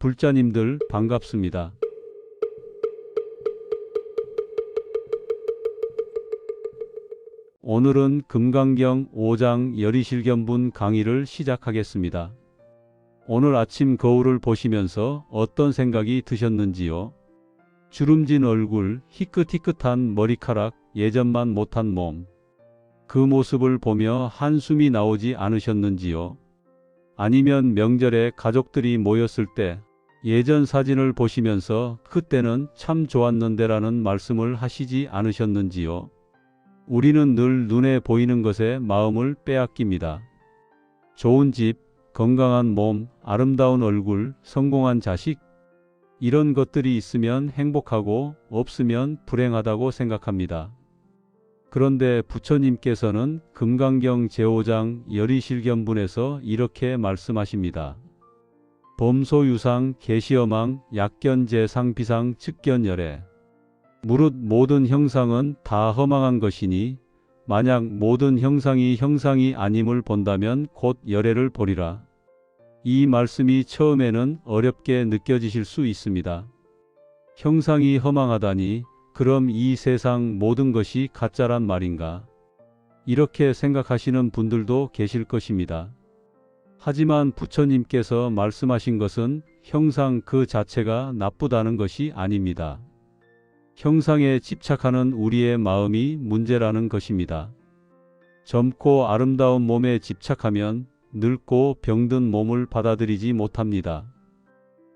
불자님들 반갑습니다. 오늘은 금강경 5장 열의실견분 강의를 시작하겠습니다. 오늘 아침 거울을 보시면서 어떤 생각이 드셨는지요? 주름진 얼굴, 희끗희끗한 머리카락, 예전만 못한 몸. 그 모습을 보며 한숨이 나오지 않으셨는지요? 아니면 명절에 가족들이 모였을 때 예전 사진을 보시면서 그때는 참 좋았는데라는 말씀을 하시지 않으셨는지요? 우리는 늘 눈에 보이는 것에 마음을 빼앗깁니다. 좋은 집, 건강한 몸, 아름다운 얼굴, 성공한 자식, 이런 것들이 있으면 행복하고 없으면 불행하다고 생각합니다. 그런데 부처님께서는 금강경 제5장 열의실견분에서 이렇게 말씀하십니다. 범소유상 계시어망 약견재상 비상 측견열애. 무릇 모든 형상은 다 허망한 것이니 만약 모든 형상이 아님을 본다면 곧 열애를 보리라. 이 말씀이 처음에는 어렵게 느껴지실 수 있습니다. 형상이 허망하다니 그럼 이 세상 모든 것이 가짜란 말인가? 이렇게 생각하시는 분들도 계실 것입니다. 하지만 부처님께서 말씀하신 것은 형상 그 자체가 나쁘다는 것이 아닙니다. 형상에 집착하는 우리의 마음이 문제라는 것입니다. 젊고 아름다운 몸에 집착하면 늙고 병든 몸을 받아들이지 못합니다.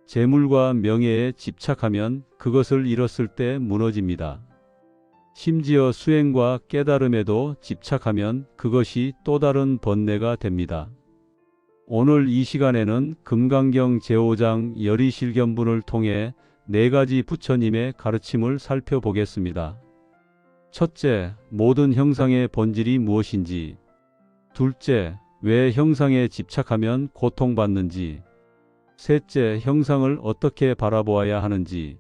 재물과 명예에 집착하면 그것을 잃었을 때 무너집니다. 심지어 수행과 깨달음에도 집착하면 그것이 또 다른 번뇌가 됩니다. 오늘 이 시간에는 금강경 제5장 열의실견분을 통해 4가지 부처님의 가르침을 살펴보겠습니다. 첫째, 모든 형상의 본질이 무엇인지. 둘째, 왜 형상에 집착하면 고통받는지. 셋째, 형상을 어떻게 바라보아야 하는지.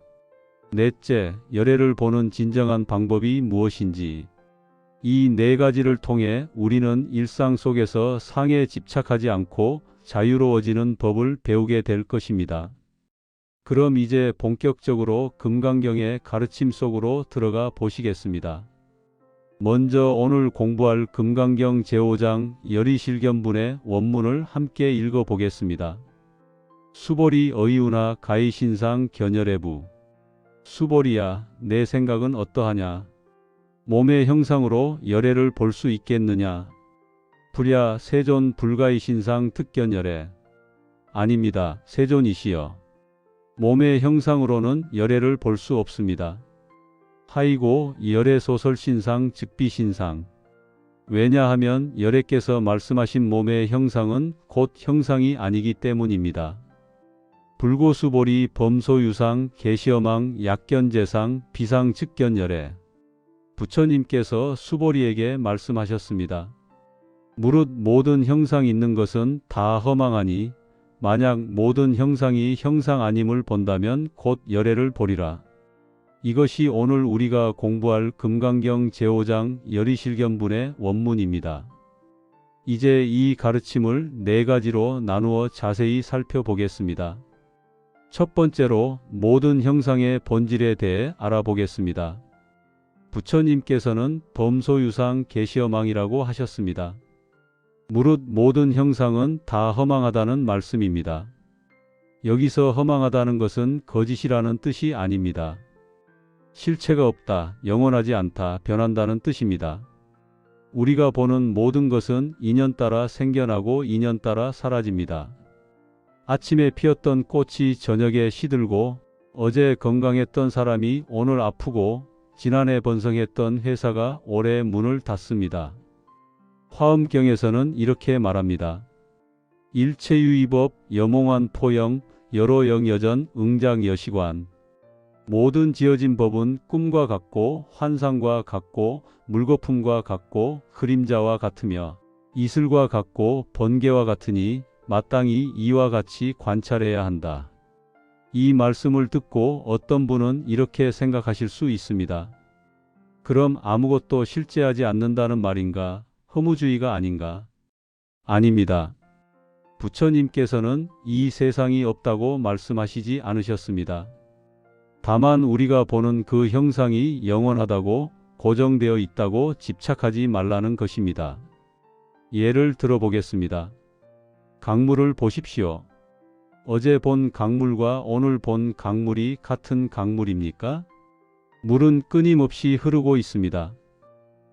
넷째, 열애를 보는 진정한 방법이 무엇인지. 이 4가지를 통해 우리는 일상 속에서 상에 집착하지 않고 자유로워지는 법을 배우게 될 것입니다. 그럼 이제 본격적으로 금강경의 가르침 속으로 들어가 보시겠습니다. 먼저 오늘 공부할 금강경 제5장 열의실견분의 원문을 함께 읽어보겠습니다. 수보리 어이우나 가이신상 견열애부. 수보리야, 내 생각은 어떠하냐? 몸의 형상으로 열애를 볼 수 있겠느냐? 불야 세존 불가이신상 특견열애. 아닙니다. 세존이시여. 몸의 형상으로는 열애를 볼 수 없습니다. 하이고 열애소설신상 즉비신상. 왜냐하면 열애께서 말씀하신 몸의 형상은 곧 형상이 아니기 때문입니다. 불고수보리 범소유상 계시어망 약견재상 비상 측견열애. 부처님께서 수보리에게 말씀하셨습니다. 무릇 모든 형상 있는 것은 다 허망하니 만약 모든 형상이 형상 아님을 본다면 곧 열애를 보리라. 이것이 오늘 우리가 공부할 금강경 제5장 열의실견분의 원문입니다. 이제 이 가르침을 4가지로 나누어 자세히 살펴보겠습니다. 첫 번째로 모든 형상의 본질에 대해 알아보겠습니다. 부처님께서는 범소유상 계시어망이라고 하셨습니다. 무릇 모든 형상은 다 허망하다는 말씀입니다. 여기서 허망하다는 것은 거짓이라는 뜻이 아닙니다. 실체가 없다, 영원하지 않다, 변한다는 뜻입니다. 우리가 보는 모든 것은 인연 따라 생겨나고 인연 따라 사라집니다. 아침에 피었던 꽃이 저녁에 시들고 어제 건강했던 사람이 오늘 아프고 지난해 번성했던 회사가 올해 문을 닫습니다. 화엄경에서는 이렇게 말합니다. 일체유의법 여몽한 포영 여로영여전 응장여시관. 모든 지어진 법은 꿈과 같고 환상과 같고 물거품과 같고 그림자와 같으며 이슬과 같고 번개와 같으니 마땅히 이와 같이 관찰해야 한다. 이 말씀을 듣고 어떤 분은 이렇게 생각하실 수 있습니다. 그럼 아무것도 실제하지 않는다는 말인가? 허무주의가 아닌가? 아닙니다. 부처님께서는 이 세상이 없다고 말씀하시지 않으셨습니다. 다만 우리가 보는 그 형상이 영원하다고 고정되어 있다고 집착하지 말라는 것입니다. 예를 들어보겠습니다. 강물을 보십시오. 어제 본 강물과 오늘 본 강물이 같은 강물입니까? 물은 끊임없이 흐르고 있습니다.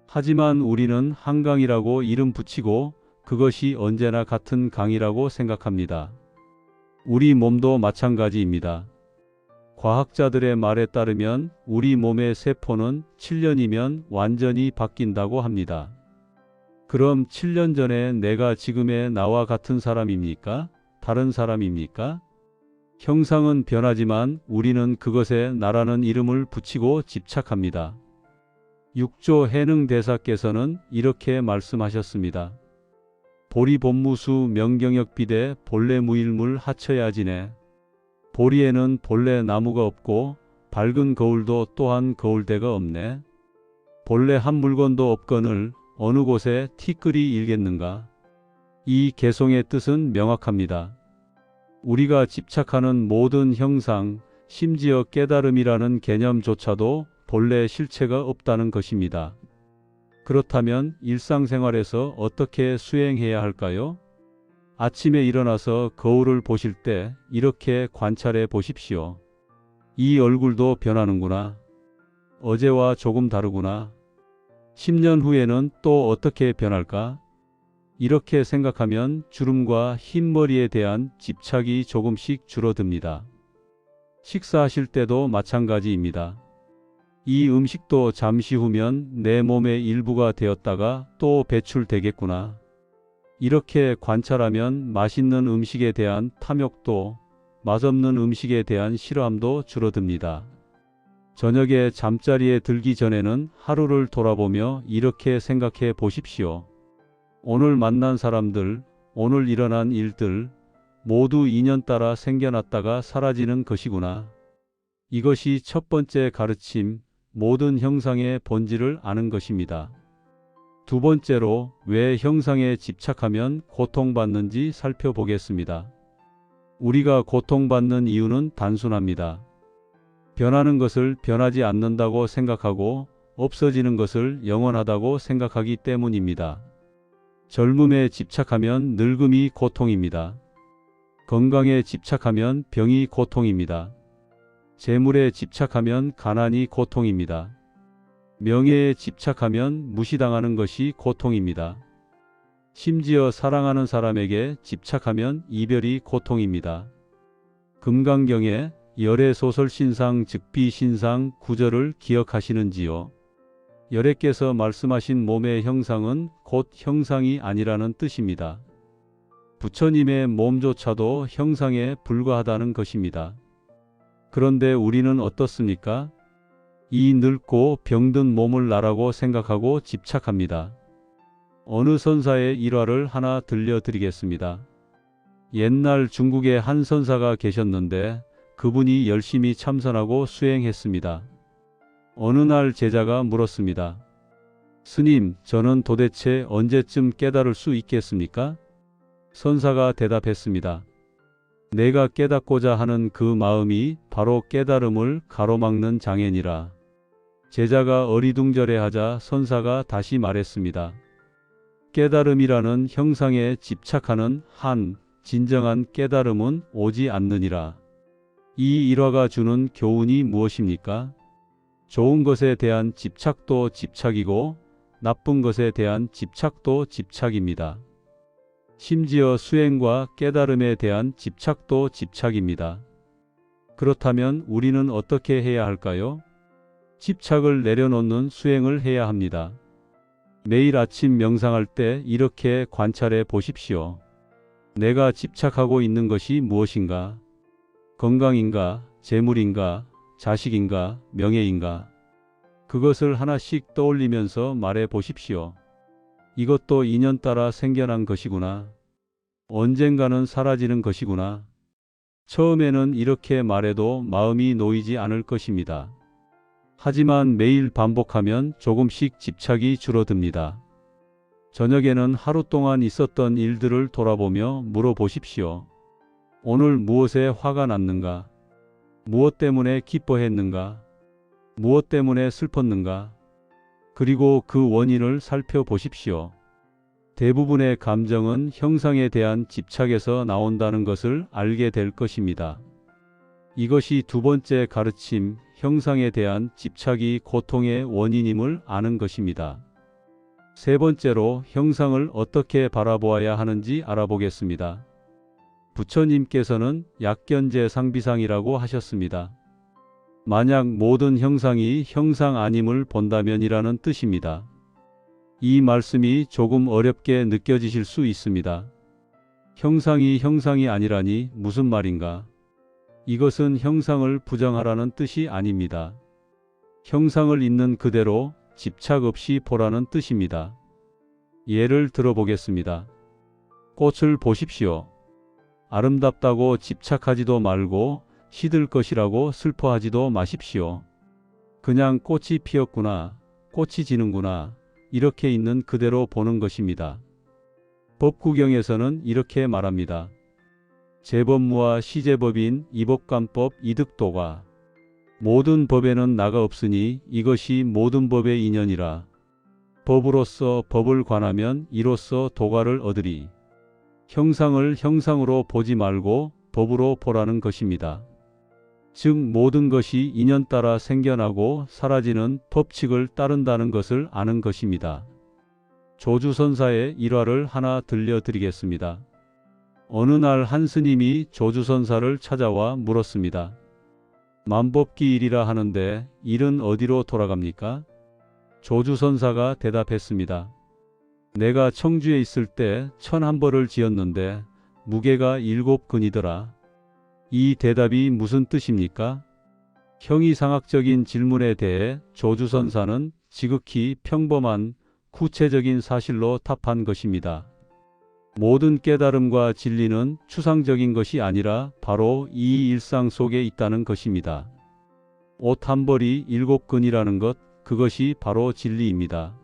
하지만 우리는 한강이라고 이름 붙이고 그것이 언제나 같은 강이라고 생각합니다. 우리 몸도 마찬가지입니다. 과학자들의 말에 따르면 우리 몸의 세포는 7년이면 완전히 바뀐다고 합니다. 그럼 7년 전에 내가 지금의 나와 같은 사람입니까? 다른 사람입니까? 형상은 변하지만 우리는 그것에 나라는 이름을 붙이고 집착합니다. 육조 해능대사께서는 이렇게 말씀하셨습니다. 보리본무수 명경역비대 본래무일물 하처야지네. 보리에는 본래 나무가 없고 밝은 거울도 또한 거울대가 없네. 본래 한 물건도 없거늘 어느 곳에 티끌이 일겠는가. 이 개송의 뜻은 명확합니다. 우리가 집착하는 모든 형상, 심지어 깨달음이라는 개념조차도 본래 실체가 없다는 것입니다. 그렇다면 일상생활에서 어떻게 수행해야 할까요? 아침에 일어나서 거울을 보실 때 이렇게 관찰해 보십시오. 이 얼굴도 변하는구나. 어제와 조금 다르구나. 10년 후에는 또 어떻게 변할까? 이렇게 생각하면 주름과 흰머리에 대한 집착이 조금씩 줄어듭니다. 식사하실 때도 마찬가지입니다. 이 음식도 잠시 후면 내 몸의 일부가 되었다가 또 배출되겠구나. 이렇게 관찰하면 맛있는 음식에 대한 탐욕도, 맛없는 음식에 대한 싫어함도 줄어듭니다. 저녁에 잠자리에 들기 전에는 하루를 돌아보며 이렇게 생각해 보십시오. 오늘 만난 사람들, 오늘 일어난 일들, 모두 인연 따라 생겨났다가 사라지는 것이구나. 이것이 첫 번째 가르침, 모든 형상의 본질을 아는 것입니다. 두 번째로 왜 형상에 집착하면 고통받는지 살펴보겠습니다. 우리가 고통받는 이유는 단순합니다. 변하는 것을 변하지 않는다고 생각하고 없어지는 것을 영원하다고 생각하기 때문입니다. 젊음에 집착하면 늙음이 고통입니다. 건강에 집착하면 병이 고통입니다. 재물에 집착하면 가난이 고통입니다. 명예에 집착하면 무시당하는 것이 고통입니다. 심지어 사랑하는 사람에게 집착하면 이별이 고통입니다. 금강경에 열애소설신상 즉비신상 구절을 기억하시는지요? 열애께서 말씀하신 몸의 형상은 곧 형상이 아니라는 뜻입니다. 부처님의 몸조차도 형상에 불과하다는 것입니다. 그런데 우리는 어떻습니까? 이 늙고 병든 몸을 나라고 생각하고 집착합니다. 어느 선사의 일화를 하나 들려드리겠습니다. 옛날 중국에 한 선사가 계셨는데 그분이 열심히 참선하고 수행했습니다. 어느 날 제자가 물었습니다. 스님, 저는 도대체 언제쯤 깨달을 수 있겠습니까? 선사가 대답했습니다. 내가 깨닫고자 하는 그 마음이 바로 깨달음을 가로막는 장애니라. 제자가 어리둥절해하자 선사가 다시 말했습니다. 깨달음이라는 형상에 집착하는 한 진정한 깨달음은 오지 않느니라. 이 일화가 주는 교훈이 무엇입니까? 좋은 것에 대한 집착도 집착이고 나쁜 것에 대한 집착도 집착입니다. 심지어 수행과 깨달음에 대한 집착도 집착입니다. 그렇다면 우리는 어떻게 해야 할까요? 집착을 내려놓는 수행을 해야 합니다. 매일 아침 명상할 때 이렇게 관찰해 보십시오. 내가 집착하고 있는 것이 무엇인가? 건강인가? 재물인가? 자식인가? 명예인가? 그것을 하나씩 떠올리면서 말해 보십시오. 이것도 인연 따라 생겨난 것이구나. 언젠가는 사라지는 것이구나. 처음에는 이렇게 말해도 마음이 놓이지 않을 것입니다. 하지만 매일 반복하면 조금씩 집착이 줄어듭니다. 저녁에는 하루 동안 있었던 일들을 돌아보며 물어보십시오. 오늘 무엇에 화가 났는가? 무엇 때문에 기뻐했는가? 무엇 때문에 슬펐는가? 그리고 그 원인을 살펴보십시오. 대부분의 감정은 형상에 대한 집착에서 나온다는 것을 알게 될 것입니다. 이것이 두 번째 가르침, 형상에 대한 집착이 고통의 원인임을 아는 것입니다. 세 번째로 형상을 어떻게 바라보아야 하는지 알아보겠습니다. 부처님께서는 약견제 상비상이라고 하셨습니다. 만약 모든 형상이 형상 아님을 본다면이라는 뜻입니다. 이 말씀이 조금 어렵게 느껴지실 수 있습니다. 형상이 형상이 아니라니 무슨 말인가? 이것은 형상을 부정하라는 뜻이 아닙니다. 형상을 있는 그대로 집착 없이 보라는 뜻입니다. 예를 들어보겠습니다. 꽃을 보십시오. 아름답다고 집착하지도 말고 시들 것이라고 슬퍼하지도 마십시오. 그냥 꽃이 피었구나, 꽃이 지는구나, 이렇게 있는 그대로 보는 것입니다. 법구경에서는 이렇게 말합니다. 제법무와 시제법인 이법관법 이득도가 모든 법에는 나가 없으니 이것이 모든 법의 인연이라. 법으로서 법을 관하면 이로써 도가를 얻으리. 형상을 형상으로 보지 말고 법으로 보라는 것입니다. 즉 모든 것이 인연 따라 생겨나고 사라지는 법칙을 따른다는 것을 아는 것입니다. 조주선사의 일화를 하나 들려드리겠습니다. 어느 날 한 스님이 조주선사를 찾아와 물었습니다. 만법기일이라 하는데 일은 어디로 돌아갑니까? 조주선사가 대답했습니다. 내가 청주에 있을 때 1001벌을 지었는데 무게가 7근이더라. 이 대답이 무슨 뜻입니까? 형이상학적인 질문에 대해 조주선사는 지극히 평범한 구체적인 사실로 답한 것입니다. 모든 깨달음과 진리는 추상적인 것이 아니라 바로 이 일상 속에 있다는 것입니다. 옷 한 벌이 7근이라는 것, 그것이 바로 진리입니다.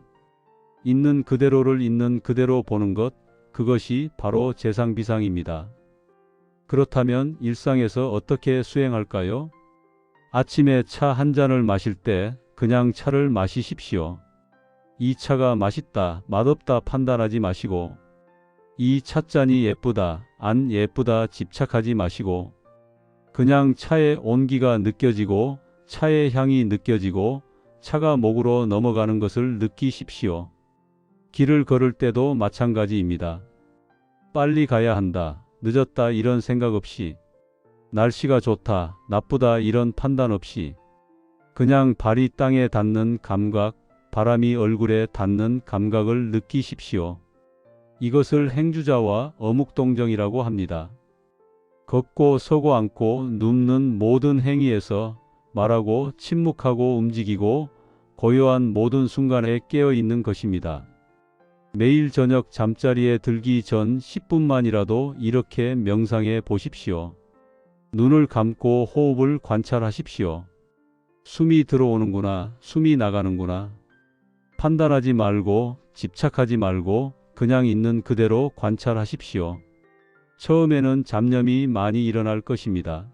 있는 그대로를 있는 그대로 보는 것, 그것이 바로 재상비상입니다. 그렇다면 일상에서 어떻게 수행할까요? 아침에 차 한 잔을 마실 때 그냥 차를 마시십시오. 이 차가 맛있다, 맛없다 판단하지 마시고 이 찻잔이 예쁘다, 안 예쁘다 집착하지 마시고 그냥 차의 온기가 느껴지고 차의 향이 느껴지고 차가 목으로 넘어가는 것을 느끼십시오. 길을 걸을 때도 마찬가지입니다. 빨리 가야 한다, 늦었다 이런 생각 없이 날씨가 좋다, 나쁘다 이런 판단 없이 그냥 발이 땅에 닿는 감각, 바람이 얼굴에 닿는 감각을 느끼십시오. 이것을 행주자와 어묵동정이라고 합니다. 걷고 서고 앉고 눕는 모든 행위에서 말하고 침묵하고 움직이고 고요한 모든 순간에 깨어 있는 것입니다. 매일 저녁 잠자리에 들기 전 10분만이라도 이렇게 명상해 보십시오. 눈을 감고 호흡을 관찰하십시오. 숨이 들어오는구나, 숨이 나가는구나. 판단하지 말고 집착하지 말고 그냥 있는 그대로 관찰하십시오. 처음에는 잡념이 많이 일어날 것입니다.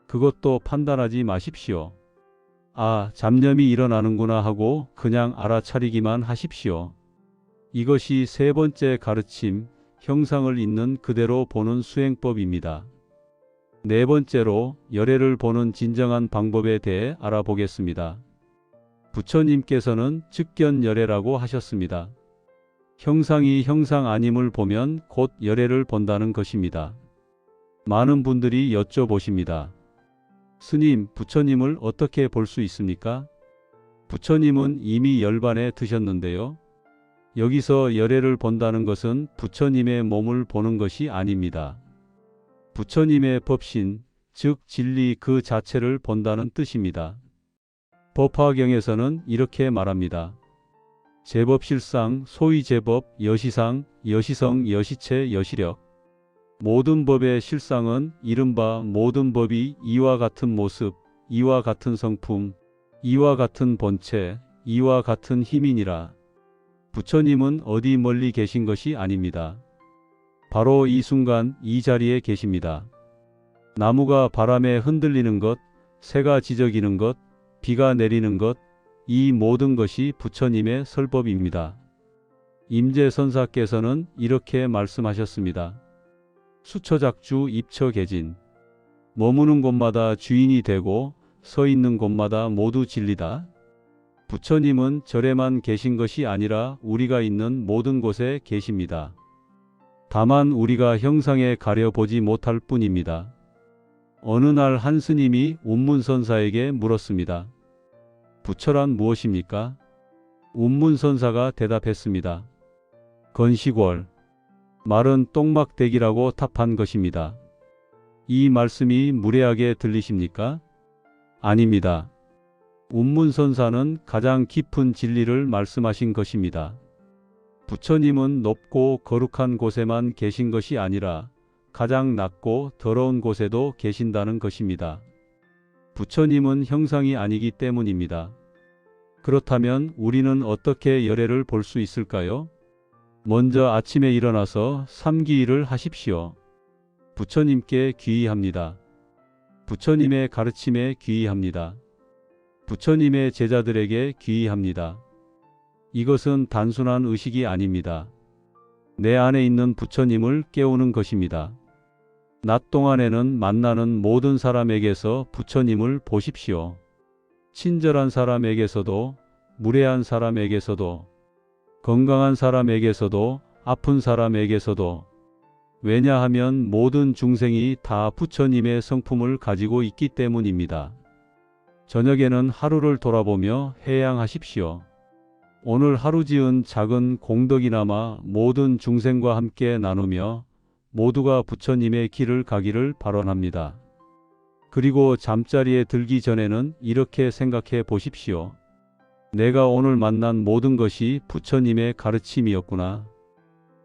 그것도 판단하지 마십시오. 아, 잡념이 일어나는구나 하고 그냥 알아차리기만 하십시오. 이것이 세 번째 가르침, 형상을 있는 그대로 보는 수행법입니다. 네 번째로 열애를 보는 진정한 방법에 대해 알아보겠습니다. 부처님께서는 즉견열애라고 하셨습니다. 형상이 형상 아님을 보면 곧 열애를 본다는 것입니다. 많은 분들이 여쭤보십니다. 스님, 부처님을 어떻게 볼 수 있습니까? 부처님은 이미 열반에 드셨는데요. 여기서 열애를 본다는 것은 부처님의 몸을 보는 것이 아닙니다. 부처님의 법신, 즉 진리 그 자체를 본다는 뜻입니다. 법화경에서는 이렇게 말합니다. 제법실상, 소위 제법, 여시상, 여시성, 여시체, 여시력. 모든 법의 실상은 이른바 모든 법이 이와 같은 모습, 이와 같은 성품, 이와 같은 본체, 이와 같은 힘이니라. 부처님은 어디 멀리 계신 것이 아닙니다. 바로 이 순간 이 자리에 계십니다. 나무가 바람에 흔들리는 것, 새가 지저귀는 것, 비가 내리는 것, 이 모든 것이 부처님의 설법입니다. 임재선사께서는 이렇게 말씀하셨습니다. 수처작주 입처개진. 머무는 곳마다 주인이 되고 서 있는 곳마다 모두 진리다. 부처님은 절에만 계신 것이 아니라 우리가 있는 모든 곳에 계십니다. 다만 우리가 형상에 가려보지 못할 뿐입니다. 어느 날 한 스님이 운문선사에게 물었습니다. 부처란 무엇입니까? 운문선사가 대답했습니다. 건시골. 말은 똥막대기라고 답한 것입니다. 이 말씀이 무례하게 들리십니까? 아닙니다. 운문선사는 가장 깊은 진리를 말씀하신 것입니다. 부처님은 높고 거룩한 곳에만 계신 것이 아니라 가장 낮고 더러운 곳에도 계신다는 것입니다. 부처님은 형상이 아니기 때문입니다. 그렇다면 우리는 어떻게 열애를 볼 수 있을까요? 먼저 아침에 일어나서 삼기일을 하십시오. 부처님께 귀의합니다. 부처님의 가르침에 귀의합니다. 부처님의 제자들에게 귀의합니다. 이것은 단순한 의식이 아닙니다. 내 안에 있는 부처님을 깨우는 것입니다. 낮 동안에는 만나는 모든 사람에게서 부처님을 보십시오. 친절한 사람에게서도, 무례한 사람에게서도, 건강한 사람에게서도, 아픈 사람에게서도. 왜냐하면 모든 중생이 다 부처님의 성품을 가지고 있기 때문입니다. 저녁에는 하루를 돌아보며 회양하십시오. 오늘 하루 지은 작은 공덕이나마 모든 중생과 함께 나누며 모두가 부처님의 길을 가기를 발언합니다. 그리고 잠자리에 들기 전에는 이렇게 생각해 보십시오. 내가 오늘 만난 모든 것이 부처님의 가르침이었구나.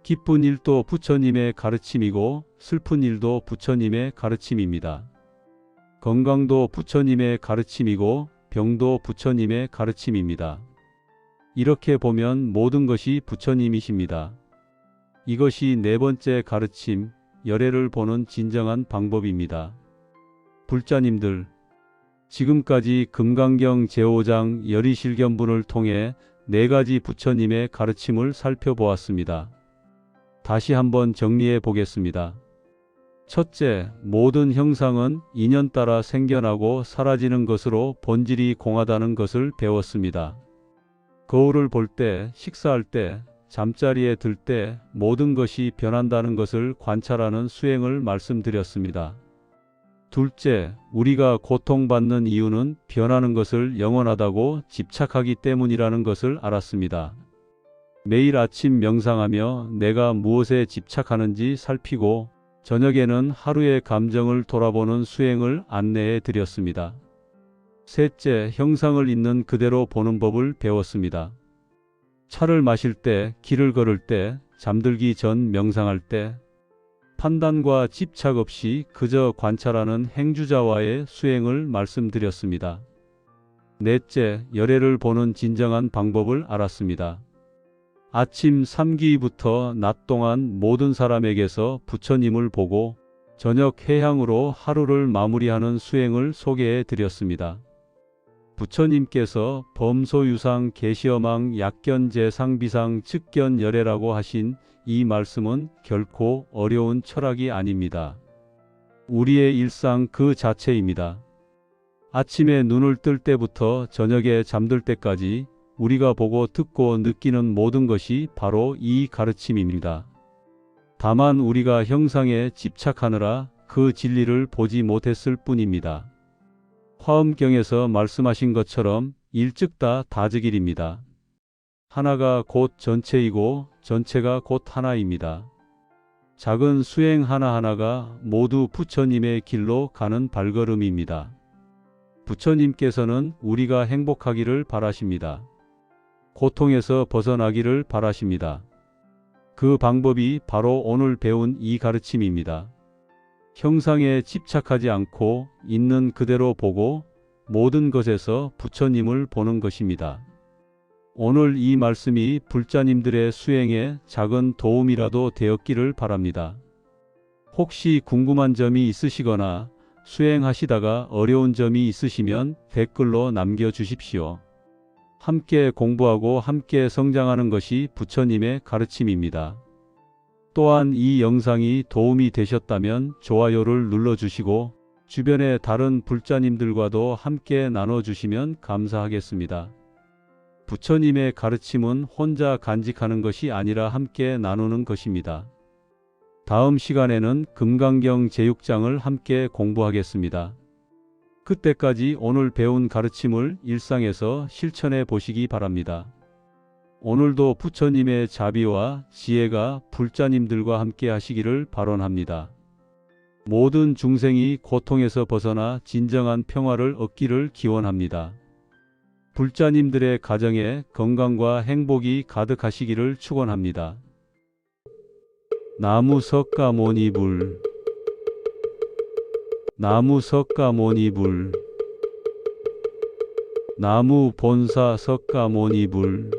기쁜 일도 부처님의 가르침이고 슬픈 일도 부처님의 가르침입니다. 건강도 부처님의 가르침이고 병도 부처님의 가르침입니다. 이렇게 보면 모든 것이 부처님이십니다. 이것이 네 번째 가르침, 열애를 보는 진정한 방법입니다. 불자님들, 지금까지 금강경 제5장 열의실견분을 통해 네 가지 부처님의 가르침을 살펴보았습니다. 다시 한번 정리해 보겠습니다. 첫째, 모든 형상은 인연 따라 생겨나고 사라지는 것으로 본질이 공하다는 것을 배웠습니다. 거울을 볼 때, 식사할 때, 잠자리에 들 때 모든 것이 변한다는 것을 관찰하는 수행을 말씀드렸습니다. 둘째, 우리가 고통받는 이유는 변하는 것을 영원하다고 집착하기 때문이라는 것을 알았습니다. 매일 아침 명상하며 내가 무엇에 집착하는지 살피고 저녁에는 하루의 감정을 돌아보는 수행을 안내해 드렸습니다. 셋째, 형상을 있는 그대로 보는 법을 배웠습니다. 차를 마실 때, 길을 걸을 때, 잠들기 전 명상할 때, 판단과 집착 없이 그저 관찰하는 행주자와의 수행을 말씀드렸습니다. 넷째, 열애를 보는 진정한 방법을 알았습니다. 아침 삼기부터 낮 동안 모든 사람에게서 부처님을 보고 저녁 회향으로 하루를 마무리하는 수행을 소개해 드렸습니다. 부처님께서 범소유상 계시어망 약견재상비상 측견열애라고 하신 이 말씀은 결코 어려운 철학이 아닙니다. 우리의 일상 그 자체입니다. 아침에 눈을 뜰 때부터 저녁에 잠들 때까지 우리가 보고 듣고 느끼는 모든 것이 바로 이 가르침입니다. 다만 우리가 형상에 집착하느라 그 진리를 보지 못했을 뿐입니다. 화엄경에서 말씀하신 것처럼 일즉다 다즉일입니다. 하나가 곧 전체이고 전체가 곧 하나입니다. 작은 수행 하나하나가 모두 부처님의 길로 가는 발걸음입니다. 부처님께서는 우리가 행복하기를 바라십니다. 고통에서 벗어나기를 바라십니다. 그 방법이 바로 오늘 배운 이 가르침입니다. 형상에 집착하지 않고 있는 그대로 보고 모든 것에서 부처님을 보는 것입니다. 오늘 이 말씀이 불자님들의 수행에 작은 도움이라도 되었기를 바랍니다. 혹시 궁금한 점이 있으시거나 수행하시다가 어려운 점이 있으시면 댓글로 남겨주십시오. 함께 공부하고 함께 성장하는 것이 부처님의 가르침입니다. 또한 이 영상이 도움이 되셨다면 좋아요를 눌러주시고 주변의 다른 불자님들과도 함께 나눠주시면 감사하겠습니다. 부처님의 가르침은 혼자 간직하는 것이 아니라 함께 나누는 것입니다. 다음 시간에는 금강경 제6장을 함께 공부하겠습니다. 그때까지 오늘 배운 가르침을 일상에서 실천해 보시기 바랍니다. 오늘도 부처님의 자비와 지혜가 불자님들과 함께 하시기를 발언합니다. 모든 중생이 고통에서 벗어나 진정한 평화를 얻기를 기원합니다. 불자님들의 가정에 건강과 행복이 가득하시기를 축원합니다. 나무 석가모니불 나무 석가모니불 나무 본사 석가모니불